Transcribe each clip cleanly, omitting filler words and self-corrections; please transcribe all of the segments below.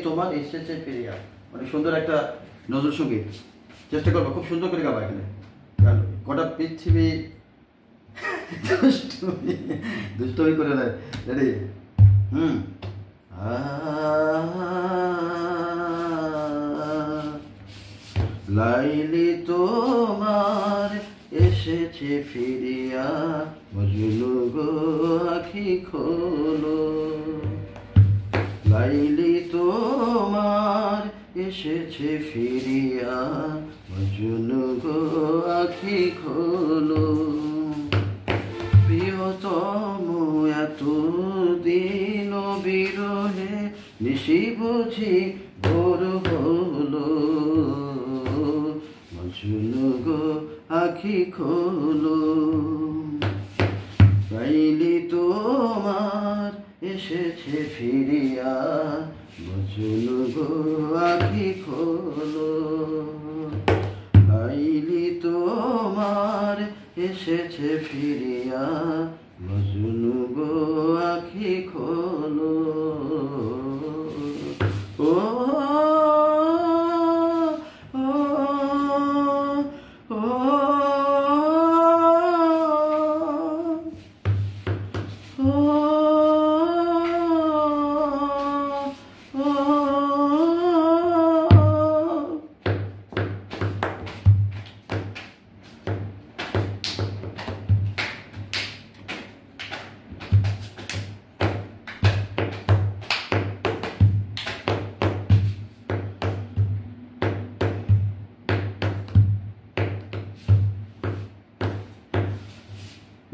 তোমার এসেছে ফিরিয়া। মানে সুন্দর একটা নজরুল সঙ্গীত, চেষ্টা করবো খুব সুন্দর করে গাবা এখানে। গোটা পৃথিবী দুষ্টুমি দুষ্টুমি করে দেয়। রেডি? লাইলি তোমার এসেছে ফিরিয়া, মজনু গো আখি খোলো। লাইলি তোমার এসেছে ফিরিয়া, মজনু গো আখি খোলো। প্রিয়তম এত দিন বিরহে, নিশি বুঝি ভোর হলো। মজনু গো আখি খোলো। লাইলি তোমার এসেছে ফিরিয়া, মজনু গো আখি খোলো। লাইলি তোমার এসেছে ফিরিয়া, মজনু গো আখি খোলো। ও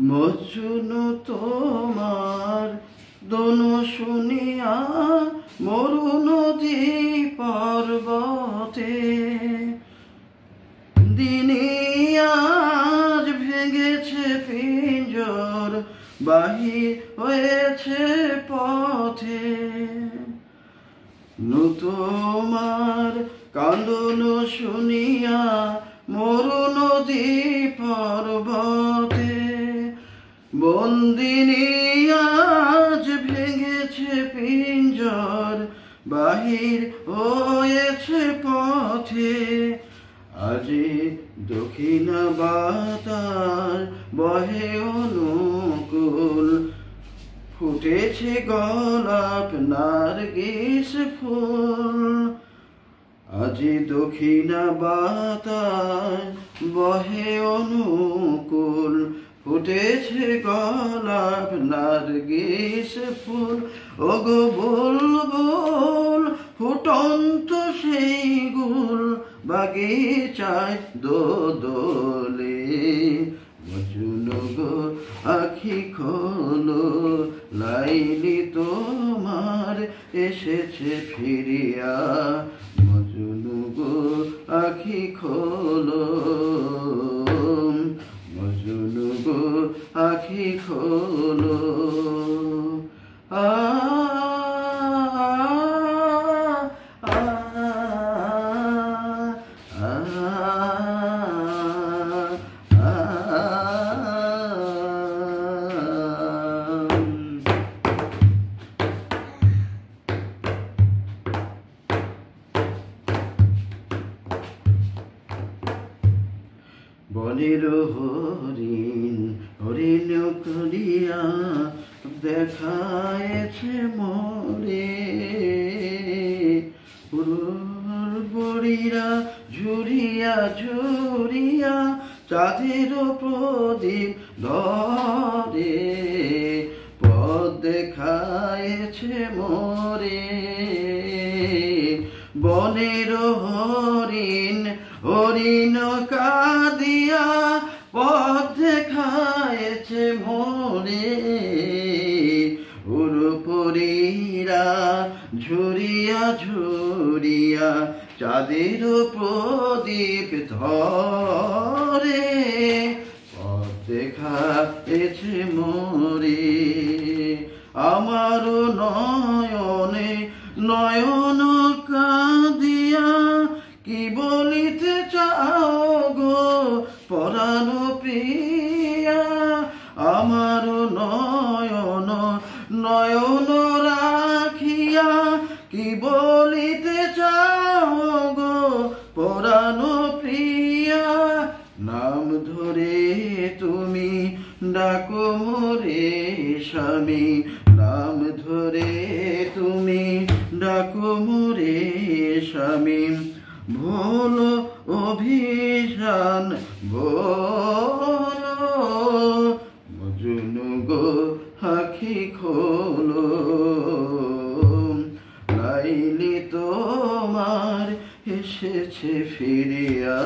মজনু তোমার দোনো শুনিয়া, মরু নদী পর্বতে। দিনে আজ ভেঙেছে পিঞ্জর, বাহির হয়েছে পথে। তোমার কান্দন শুনিয়া, মরু নদী পর্বতে। বন্দিনী আজ ভেঙেছে পিঞ্জর, বাহির হয়েছে পথে। আজি দক্ষিণ বাতাস বহে অনুকূল, ফুটেছে গোলাপ নার্গিস ফুল। আজি দক্ষিণ বাতাস বহে অনুকূল, ফুটেছে গোলাপ নার্গিস ফুল। ওগো বুলবুল ফুটন্ত সেই গুল, বাগিচায় দোদলে। মজনু গো আখি খোলো, লাইলি তোমার এসেছে ফিরিয়া, মজনু গো আখি খোলো। মজনু গো আখি খোলো। বনের হরিণ হরিণ করিয়া, দেখায়েছে মোরে। বড়িরা ঝুরিয়া ঝুরিয়া, চাঁদের প্রদীপ ধরে। পথ দেখায়েছে মোরে। বনের হরিণ হরিণ কাঁদিয়া, পথ দেখায়েছে মোরে। উরুপরীরা ঝুরিয়া ঝুরিয়া, চাঁদের প্রদীপ ধরে। পথ দেখায়েছে মোরে। আমার নয়নে নয়ন কাঁদিয়া, কি বলিতে চাও গো পরাণ প্রিয়া। আমার নয়ন নয়ন রাখিয়া, কি বলিতে চাও গো পরানো প্রিয়া, নাম ধরে তুমি ডাকো মোরে স্বামী, নাম ধরে তুমি ডাকো মোরে স্বামী। ভোলো অভিযান বলো, মজনু গো আখি খোলো, লাইলি তোমার এসেছে ফিরিয়া,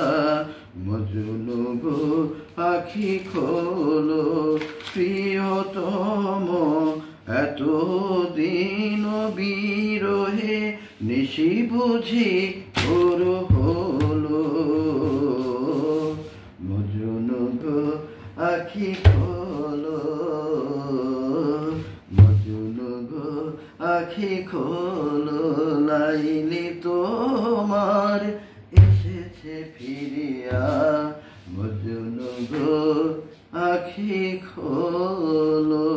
মজনু গো আখি খোলো। প্রিয়তম এতদিন বিরহে নিশি বুঝি ওর হলো, মজনু গো আখি খোলো, মজনু গো আখি খোলো, লাইলি তোমার এসেছে ফিরিয়া, মজনু গো আখি খোলো।